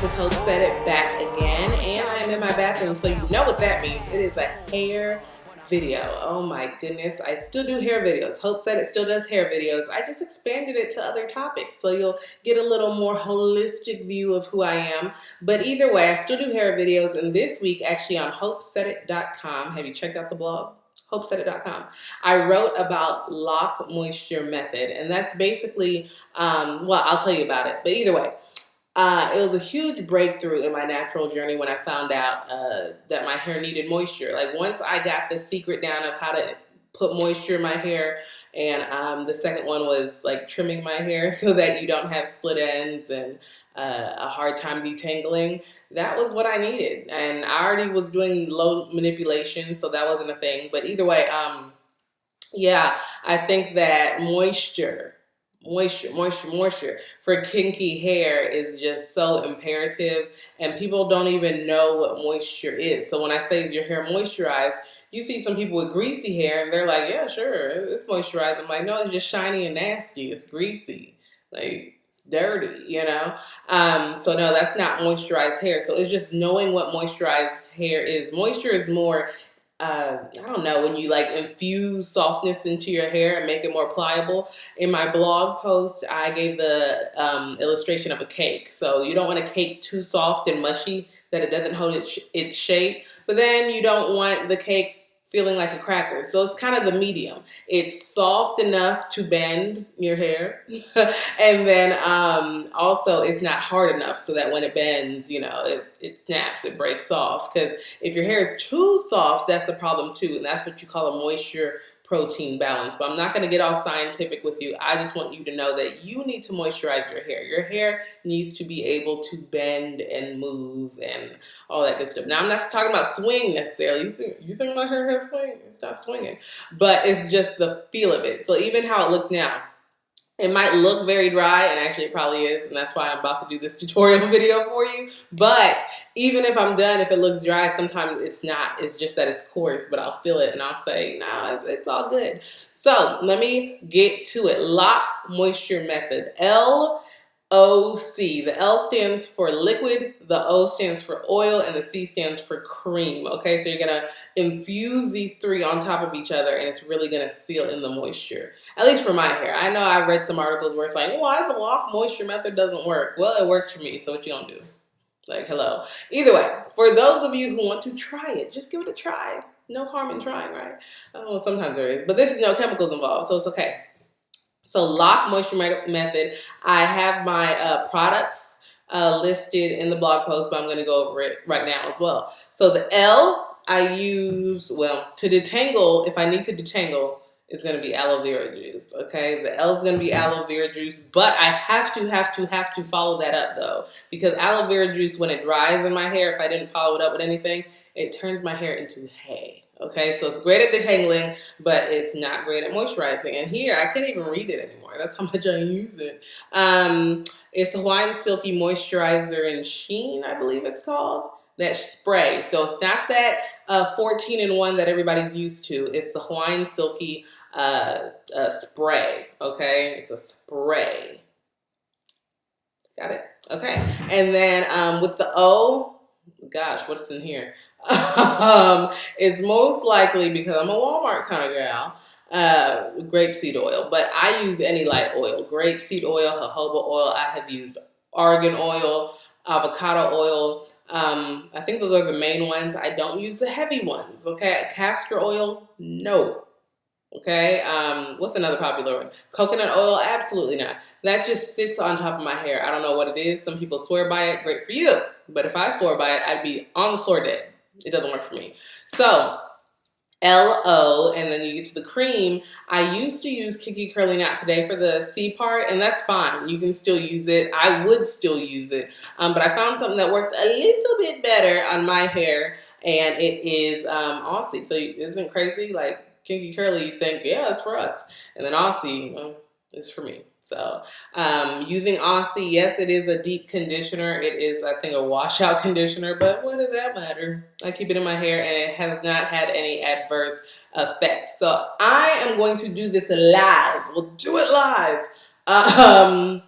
this is Hope Said It back again, and I am in my bathroom, so you know what that means. It is a hair video. Oh my goodness, I still do hair videos. Hope Said It still does hair videos. I just expanded it to other topics, so you'll get a little more holistic view of who I am. But either way, I still do hair videos, and this week, actually on HOPEsaidit.com, have you checked out the blog? HOPEsaidit.com. I wrote about LOC moisture method, and that's basically, well, I'll tell you about it, but either way, it was a huge breakthrough in my natural journey when I found out that my hair needed moisture. Like once I got the secret down of how to put moisture in my hair, and the second one was like trimming my hair so that you don't have split ends and a hard time detangling. That was what I needed, and I already was doing low manipulation, so that wasn't a thing. But either way, yeah, I think that moisture for kinky hair is just so imperative, and people don't even know what moisture is. So when I say is your hair moisturized, you see some people with greasy hair and they're like, yeah, sure, it's moisturized. I'm like, no, it's just shiny and nasty. It's greasy, like dirty, you know? So no, that's not moisturized hair. So it's just knowing what moisturized hair is. Moisture is more I don't know, when you like infuse softness into your hair and make it more pliable. In my blog post, I gave the illustration of a cake. So you don't want a cake too soft and mushy that it doesn't hold its shape, but then you don't want the cake feeling like a cracker. So it's kind of the medium. It's soft enough to bend your hair, and then also it's not hard enough so that when it bends, you know, it snaps, it breaks off. Because if your hair is too soft, that's a problem too, and that's what you call a moisture protein balance. But I'm not going to get all scientific with you. I just want you to know that you need to moisturize your hair. Your hair needs to be able to bend and move and all that good stuff. Now, I'm not talking about swing necessarily. You think my hair has swing? It's not swinging. But it's just the feel of it. So even how it looks now, it might look very dry, and actually it probably is, and that's why I'm about to do this tutorial video for you. But even if I'm done, if it looks dry, sometimes it's not. It's just that it's coarse, but I'll feel it and I'll say, no, it's all good. So let me get to it. LOC moisture method. L.O.C. The L stands for liquid, the O stands for oil, and the C stands for cream. Okay, so you're gonna infuse these three on top of each other, and it's really gonna seal in the moisture. At least for my hair. I know I've read some articles where it's like, why the LOC moisture method doesn't work? Well, it works for me, so what you gonna do? Like, hello. Either way, for those of you who want to try it, just give it a try. No harm in trying, right? Oh, sometimes there is, but this is no chemicals involved, so it's okay. So LOC moisture method, I have my products listed in the blog post, but I'm going to go over it right now as well. So the L I use, well, to detangle, if I need to detangle, it's going to be aloe vera juice, okay? The L is going to be aloe vera juice, but I have to follow that up though, because aloe vera juice, when it dries in my hair, if I didn't follow it up with anything, it turns my hair into hay. Okay, so it's great at detangling, but it's not great at moisturizing. And here, I can't even read it anymore. That's how much I use it. It's Hawaiian Silky Moisturizer in Sheen, I believe it's called. That spray. So it's not that 14-in-1 that everybody's used to. It's the Hawaiian Silky spray. Okay, it's a spray. Got it? Okay. And then with the O, gosh, what's in here? It's most likely, because I'm a Walmart kind of gal, grapeseed oil, but I use any light oil. Grapeseed oil, jojoba oil. I have used argan oil, avocado oil. I think those are the main ones. I don't use the heavy ones. Okay, castor oil, no. Okay, what's another popular one? Coconut oil, absolutely not. That just sits on top of my hair. I don't know what it is. Some people swear by it. Great for you. But if I swore by it, I'd be on the floor dead. It doesn't work for me. So L.O, and then you get to the cream. I used to use Kinky Curly Knot Today for the C part, and that's fine. You can still use it. I would still use it. But I found something that worked a little bit better on my hair, and it is L.O.C. So isn't it crazy? Like Kinky Curly, you think, yeah, it's for us. And then L.O.C, well, it's for me. So using L.O.C, yes, it is a deep conditioner. It is, I think, a washout conditioner, but what does that matter? I keep it in my hair, and it has not had any adverse effects. So I am going to do this live. We'll do it live.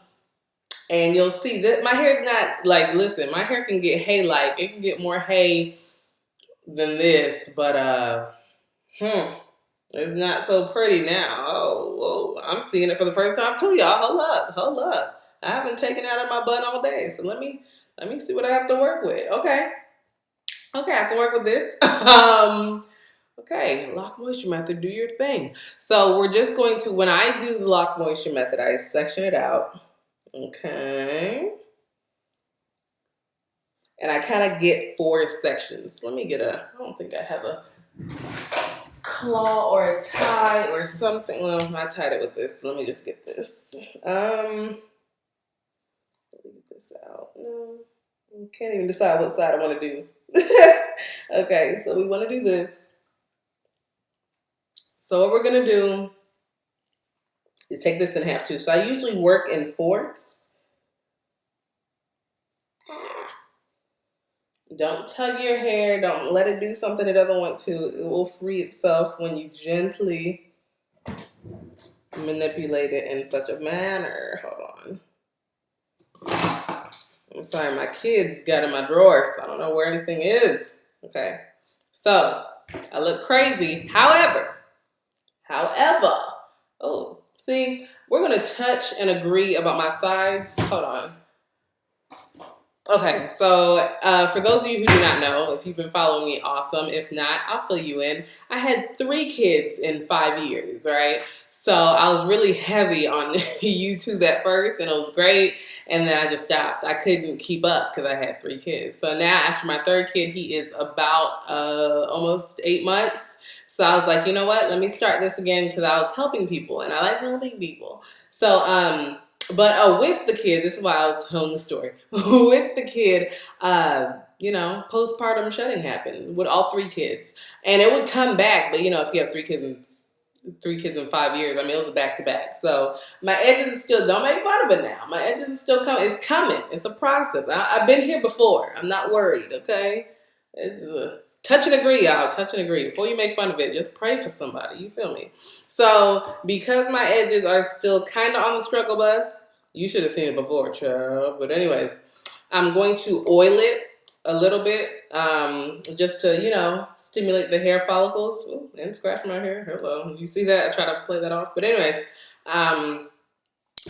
And you'll see that my hair not like, listen, my hair can get hay-like. It can get more hay than this, but it's not so pretty now. Oh, whoa, I'm seeing it for the first time too, y'all. Hold up. I haven't taken it out of my bun all day, so let me see what I have to work with. Okay, I can work with this. Okay, lock moisture method, do your thing. So we're just going to, when I do the lock moisture method, I section it out. Okay. And I kind of get 4 sections. Let me get I don't think I have a claw or a tie or something. Well, I tied it with this. Let me just get this. Let me get this out. No, I can't even decide what side I want to do. Okay, so we want to do this. So what we're going to do is take this in half too. So I usually work in fourths. Don't tug your hair. Don't let it do something it doesn't want to. It will free itself when you gently manipulate it in such a manner. Hold on. I'm sorry, my kids got in my drawer, so I don't know where anything is. Okay. So, I look crazy. However, oh, see, we're going to touch and agree about my sides. Hold on. Okay, so for those of you who do not know, if you've been following me, awesome. If not, I'll fill you in. I had 3 kids in 5 years, right? So I was really heavy on YouTube at first, and it was great. And then I just stopped. I couldn't keep up because I had 3 kids. So now after my 3rd kid, he is about almost 8 months. So I was like, you know what? Let me start this again because I was helping people, and I like helping people. So but with the kid, this is why I was telling the story. With the kid, postpartum shedding happened with all 3 kids, and it would come back. But if you have 3 kids, 5 years, I mean, it was back to back. So my edges still, don't make fun of it now. My edges are still coming. It's coming. It's a process. I've been here before. I'm not worried. Okay, it's touch and agree, y'all. Touch and agree. Before you make fun of it, just pray for somebody. You feel me? So, because my edges are still kind of on the struggle bus, you should have seen it before, child. But anyways, I'm going to oil it a little bit, just to, stimulate the hair follicles. Ooh, and scratch my hair. Hello. You see that? I try to play that off. But anyways, I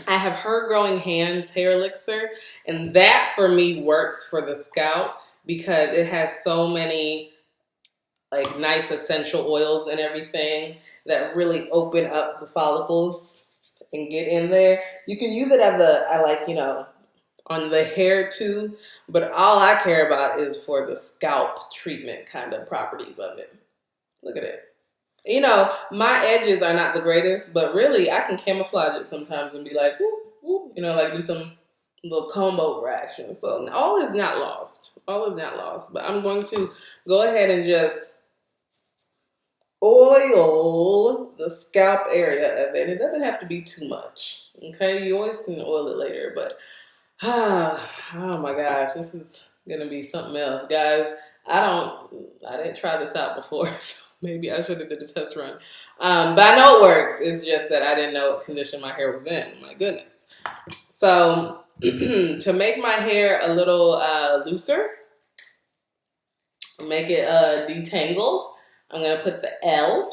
have Her Growing Hands hair elixir, and that for me works for the scalp because it has so many like nice essential oils and everything that really open up the follicles and get in there. You can use it as on the hair too, but all I care about is for the scalp treatment kind of properties of it. Look at it. My edges are not the greatest, but really I can camouflage it sometimes and be like, whoop, whoop, like do some little combo reaction. So all is not lost. But I'm going to go ahead and just oil the scalp area of it. It doesn't have to be too much. Okay, you always can oil it later, but oh my gosh, this is gonna be something else, guys. I didn't try this out before, so maybe I should have did a test run. But I know it works. It's just that I didn't know what condition my hair was in. My goodness. So to make my hair a little looser, make it detangled, I'm going to put the L.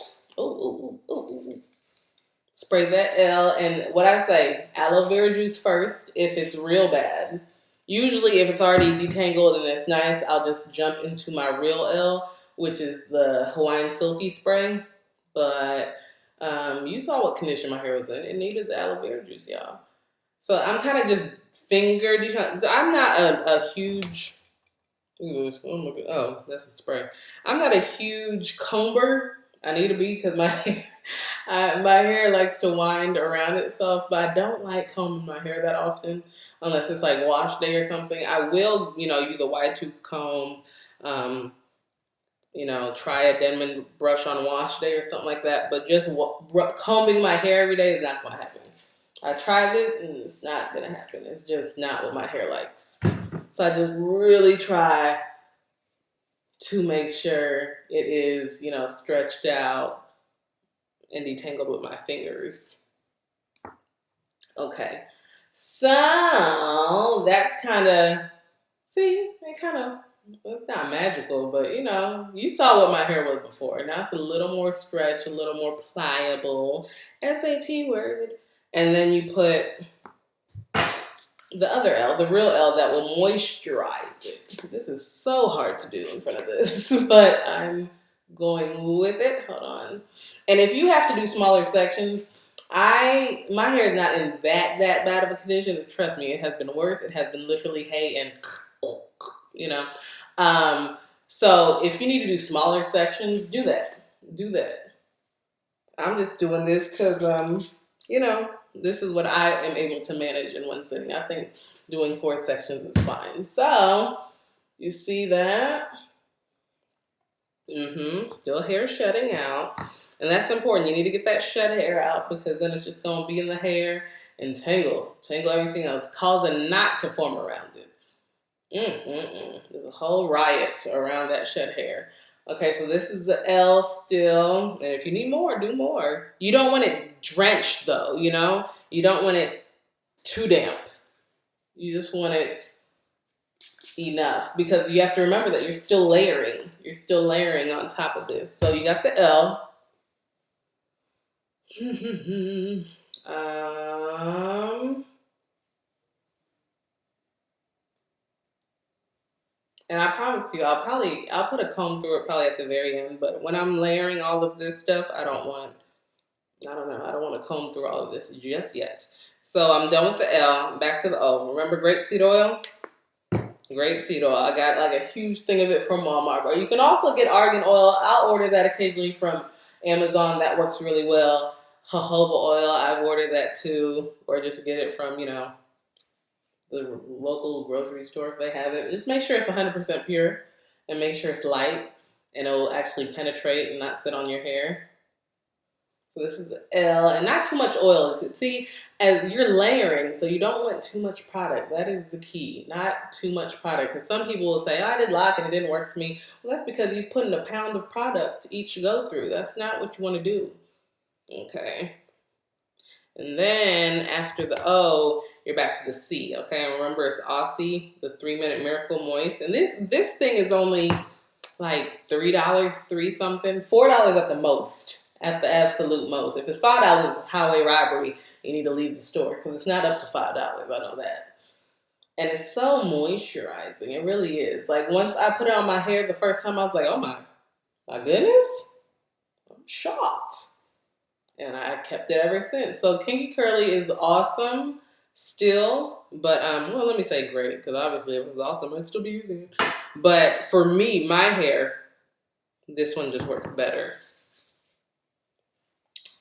Spray that L. And what I say, aloe vera juice first if it's real bad. Usually if it's already detangled and it's nice, I'll just jump into my real L, which is the Hawaiian Silky spray. But you saw what condition my hair was in. It needed the aloe vera juice, y'all. So I'm kind of just finger detangling. I'm not a huge... Ooh, oh my God. Oh, that's a spray. I'm not a huge comber. I need to be because my hair likes to wind around itself, but I don't like combing my hair that often unless it's like wash day or something. I will, use a wide tooth comb, try a Denman brush on wash day or something like that, but just combing my hair every day is not going to happen. I tried it and it's not going to happen. It's just not what my hair likes. So I just really try to make sure it is, stretched out and detangled with my fingers. Okay. So that's kind of, see, it's not magical, but you know, you saw what my hair was before. Now it's a little more stretch, a little more pliable. SAT word. And then you put the other L, the real L that will moisturize it. This is so hard to do in front of this, but I'm going with it. Hold on. And if you have to do smaller sections, my hair is not in that bad of a condition. Trust me, it has been worse. It has been literally hay and you know. So if you need to do smaller sections, do that. Do that. I'm just doing this because you know, this is what I am able to manage in one sitting. I think doing 4 sections is fine. So you see that? Still hair shedding out. And that's important. You need to get that shed hair out because then it's just going to be in the hair and tangle everything else. Cause a knot to form around it. There's a whole riot around that shed hair. Okay, so this is the L still. And if you need more, do more. You don't want it drenched though, you know? You don't want it too damp. You just want it enough because you have to remember that you're still layering. You're still layering on top of this. So you got the L. And I promise you, I'll put a comb through it probably at the very end. But when I'm layering all of this stuff, I don't want to comb through all of this just yet. So I'm done with the L. Back to the O. Remember grapeseed oil? Grapeseed oil. I got like a huge thing of it from Walmart. But you can also get argan oil. I'll order that occasionally from Amazon. That works really well. Jojoba oil, I've ordered that too. Or just get it from, you know, the local grocery store if they have it. Just make sure it's 100% pure and make sure it's light and it will actually penetrate and not sit on your hair. So this is L, and not too much oil. See, as you're layering, so you don't want too much product. That is the key, not too much product. Because some people will say, oh, I did LOC and it didn't work for me. Well, that's because you're putting a pound of product each go through. That's not what you want to do. Okay. And then after the O, you're back to the C. Okay, and remember it's L.O.C, the 3-minute Miracle Moist. And this thing is only like $3, 3 something, $4 at the most. At the absolute most. If it's $5, it's highway robbery. You need to leave the store because it's not up to $5. I know that. And it's so moisturizing. It really is. Like once I put it on my hair the first time, I was like, oh my goodness. I'm shocked. And I kept it ever since. So Kinky Curly is awesome still. But, well, let me say great because obviously if it was awesome, I'd still be using it. But for me, my hair, this one just works better.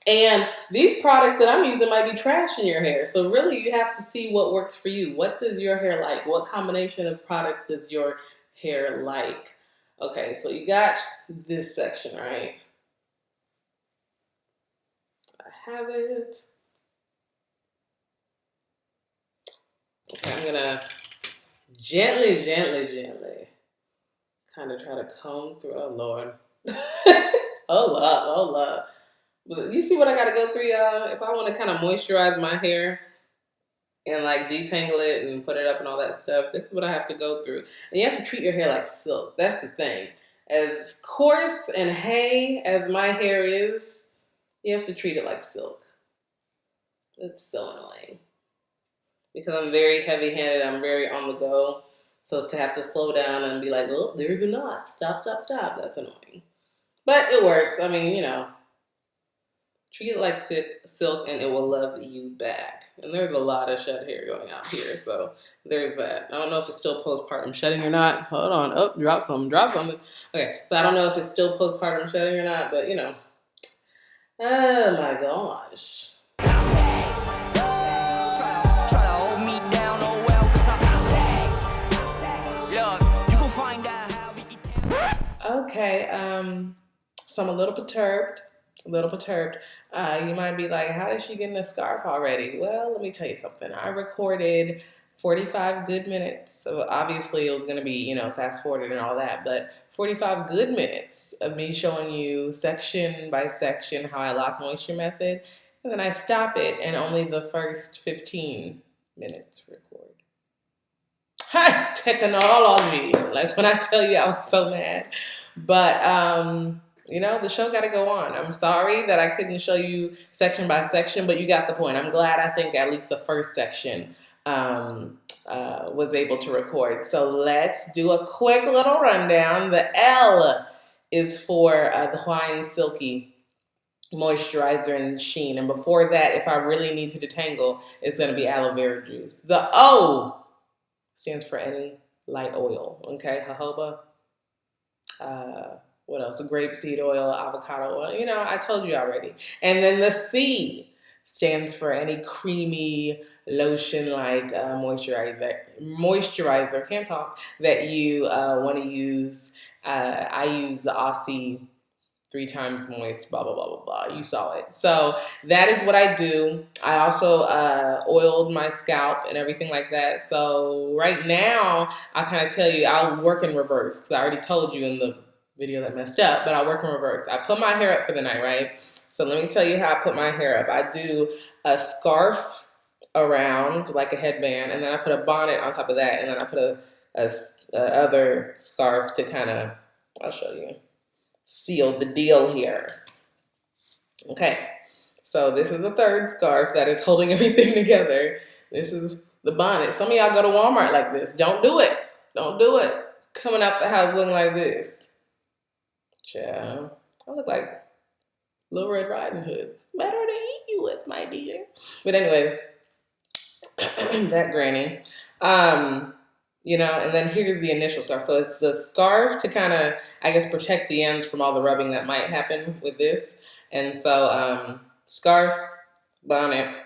And these products that I'm using might be trash in your hair. So really you have to see what works for you. What does your hair like? What combination of products does your hair like? Okay, so you got this section, right? I have it. Okay, I'm gonna gently kind of try to comb through. Oh Lord. Hold up. You see what I gotta go through, y'all? If I want to kind of moisturize my hair and like detangle it and put it up and all that stuff, this is what I have to go through. And you have to treat your hair like silk. That's the thing. As coarse and hay as my hair is, you have to treat it like silk. It's so annoying. Because I'm very heavy-handed, I'm very on the go. So to have to slow down and be like, oh, there's a knot. Stop, that's annoying. But it works. I mean, you know. Treat it like silk and it will love you back. And there's a lot of shed hair going out here, so there's that. I don't know if it's still postpartum shedding or not. Hold on. Oh, drop something. Okay, so I don't know if it's still postpartum shedding or not, but you know. Oh my gosh. Okay, so I'm a little perturbed. You might be like, how did she get in a scarf already? Well, let me tell you something. I recorded 45 good minutes. So obviously it was going to be, you know, fast forwarded and all that, but 45 good minutes of me showing you section by section how I lock moisture method. And then I stop it and only the first 15 minutes record. Hi, technology. Like when I tell you I was so mad. But you know, the show got to go on. I'm sorry that I couldn't show you section by section, but you got the point. I'm glad I think at least the first section was able to record. So let's do a quick little rundown. The L is for the Hawaiian Silky moisturizer and sheen. And before that, if I really need to detangle, it's going to be aloe vera juice. The O stands for any light oil. Okay, jojoba. What else? Grapeseed oil, avocado oil. You know, I told you already. And then the C stands for any creamy lotion-like moisturizer. Can't talk. That you want to use. I use the L.O.C 3 times moist, blah, blah, blah, blah, blah. You saw it. So that is what I do. I also oiled my scalp and everything like that. So right now, I'll kind of tell you, I'll work in reverse because I already told you in the video that messed up, but I'll work in reverse. I put my hair up for the night, right? So let me tell you how I put my hair up. I do a scarf around like a headband, and then I put a bonnet on top of that, and then I put a other scarf to kind of, I'll show you, seal the deal here. Okay, so this is the third scarf that is holding everything together. This is the bonnet. Some of y'all go to Walmart like this. Don't do it. Don't do it. Coming out the house looking like this. Child, I look like Little Red Riding Hood. Better to eat you with, my dear. But anyways, that granny. You know, and then here's the initial scarf. So it's the scarf to kind of, I guess, protect the ends from all the rubbing that might happen with this. And so scarf, bonnet,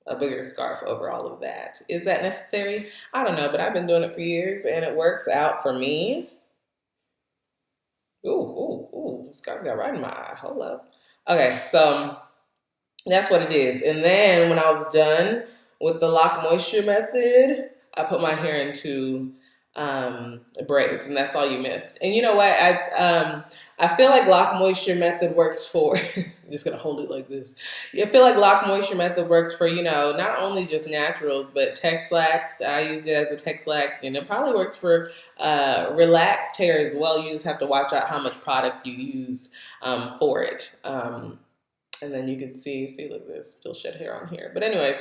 a bigger scarf over all of that. Is that necessary? I don't know, but I've been doing it for years and it works out for me. Ooh, ooh, ooh, the scarf got right in my eye. Hold up. Okay, so that's what it is. And then when I was done with the LOC moisture method, I put my hair into braids, and that's all you missed. And you know what? I feel like LOC moisture method works for. I'm just gonna hold it like this. I feel like LOC moisture method works for, you know, not only just naturals, but Texlaxed. I use it as a Texlaxed, and it probably works for relaxed hair as well. You just have to watch out how much product you use for it. And then you can see, look, there's still shed hair on here. But anyways,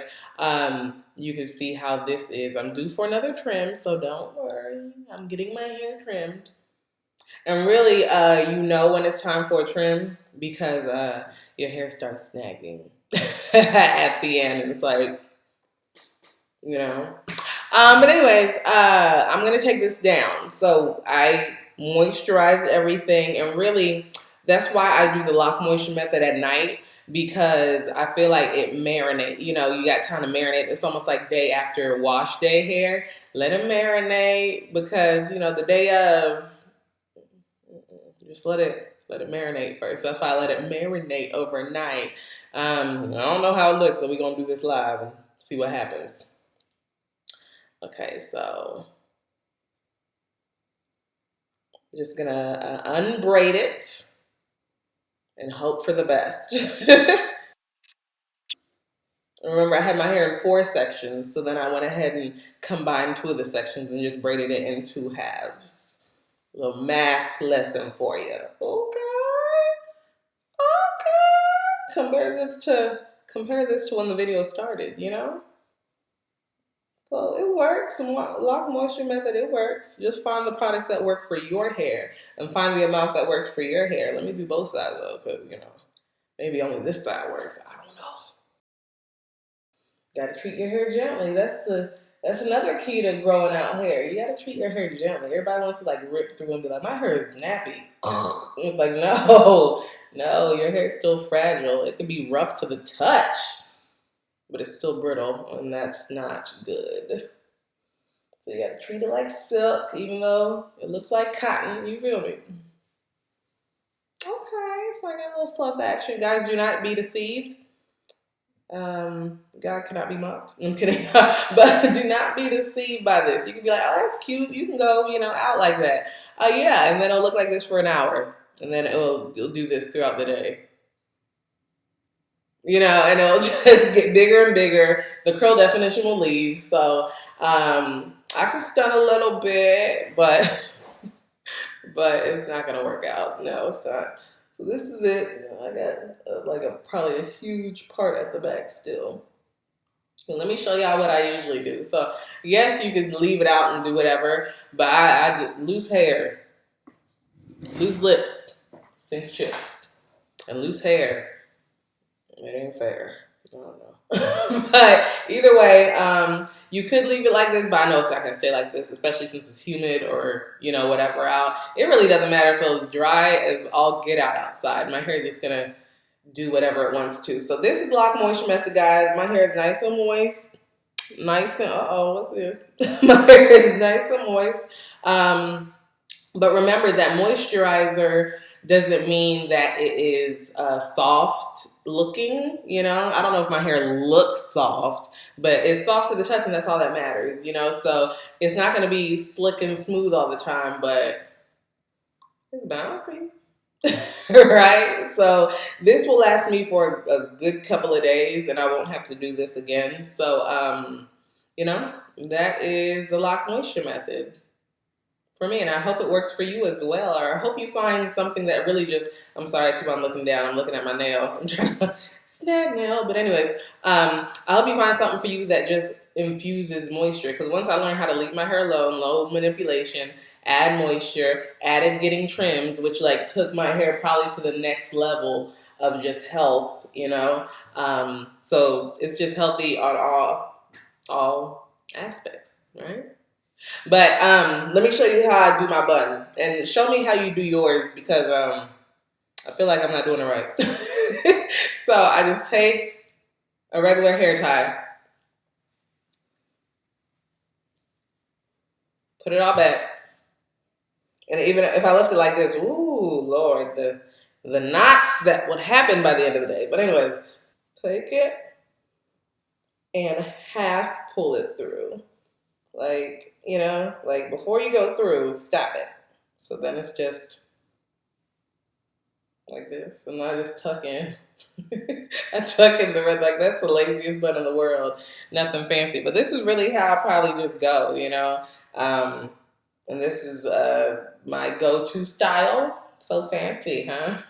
you can see how this is. I'm due for another trim, so don't worry. I'm getting my hair trimmed. And really, you know when it's time for a trim because your hair starts snagging at the end. And it's like, you know. But anyways, I'm going to take this down. So I moisturize everything. And really, that's why I do the LOC moisture method at night. Because I feel like it marinate, you know, you got time to marinate. It's almost like day after wash day hair. Let it marinate because, you know, the day of, just let it marinate first. That's why I let it marinate overnight. I don't know how it looks, so we're going to do this live and see what happens. Okay, so I'm just going to unbraid it and hope for the best. Remember, I had my hair in 4 sections, so then I went ahead and combined 2 of the sections and just braided it in 2 halves. A little math lesson for you. Okay. Compare this to when the video started, you know? Well, it works. LOC moisture method, it works. Just find the products that work for your hair and find the amount that works for your hair. Let me do both sides, though, because, you know, maybe only this side works. I don't know. Got to treat your hair gently. That's another key to growing out hair. You got to treat your hair gently. Everybody wants to like rip through and be like, my hair is nappy. It's like, no, your hair's still fragile. It can be rough to the touch, but it's still brittle, and that's not good. So you got to treat it like silk, even though it looks like cotton. You feel me? Okay, so I got a little fluff action. Guys, do not be deceived. God cannot be mocked. I'm kidding. But do not be deceived by this. You can be like, oh, that's cute. You can go, you know, out like that. Yeah, and then it'll look like this for an hour. And then it'll do this throughout the day. and it'll just get bigger and bigger. The curl definition will leave. So I can stun a little bit, but it's not gonna work out. No, it's not. So this is it. I got probably a huge part at the back still. So let me show y'all what I usually do. So yes, you can leave it out and do whatever, but I loose hair, loose lips, sinks chips, and loose hair. It ain't fair. I don't know. But either way, you could leave it like this, but I know it's not going to stay like this, especially since it's humid or, whatever out. It really doesn't matter if it was dry as all get out outside. My hair is just going to do whatever it wants to. So this is the LOC moisture method, guys. My hair is nice and moist. Nice and, what's this? My hair is nice and moist. But remember that moisturizer doesn't mean that it is soft looking, I don't know if my hair looks soft, but it's soft to the touch and that's all that matters, so it's not going to be slick and smooth all the time, but it's bouncy. Right? So this will last me for a good couple of days and I won't have to do this again. So, that is the LOC moisture method for me, and I hope it works for you as well, or I hope you find something that really just, I'm sorry, I keep on looking down, I'm looking at my nail, I'm trying to snag nail, but anyways, I hope you find something for you that just infuses moisture, because once I learned how to leave my hair alone, low manipulation, add moisture, added getting trims, which took my hair probably to the next level of just health, so it's just healthy on all aspects, right? But let me show you how I do my bun, and show me how you do yours, because I feel like I'm not doing it right. So I just take a regular hair tie, put it all back, and even if I left it like this, ooh, Lord, the knots that would happen by the end of the day. But anyways, take it and half pull it through. Before you go through, stop it. So then it's just like this. And I just tuck in. I tuck in the red, that's the laziest bun in the world. Nothing fancy. But this is really how I probably just go, and this is my go-to style. So fancy, huh?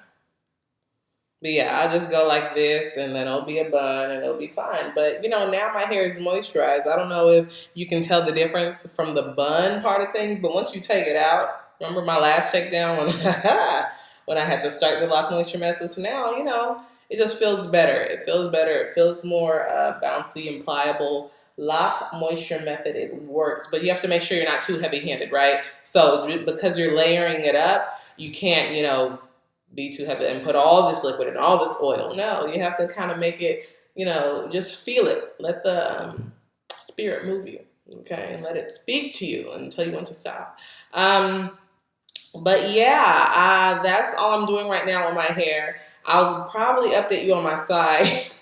But yeah, I'll just go like this, and then it'll be a bun, and it'll be fine. But, now my hair is moisturized. I don't know if you can tell the difference from the bun part of things, but once you take it out, remember my last takedown when I had to start the LOC moisture method? So now, it just feels better. It feels better. It feels more bouncy and pliable. LOC moisture method, it works, but you have to make sure you're not too heavy-handed, right? So because you're layering it up, you can't, be too heavy and put all this liquid and all this oil. No, you have to kind of make it, just feel it. Let the spirit move you, okay? And let it speak to you and tell you when to stop. But yeah, that's all I'm doing right now on my hair. I'll probably update you on my sides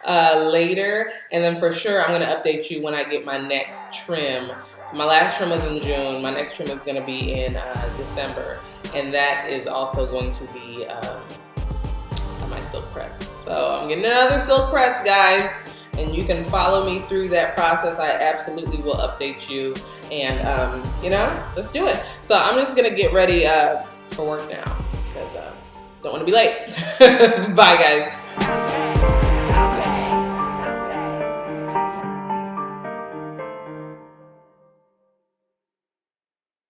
later. And then for sure, I'm going to update you when I get my next trim. My last trim was in June. My next trim is going to be in December. And that is also going to be my silk press. So I'm getting another silk press, guys. And you can follow me through that process. I absolutely will update you. And, let's do it. So I'm just going to get ready for work now because don't want to be late. Bye, guys.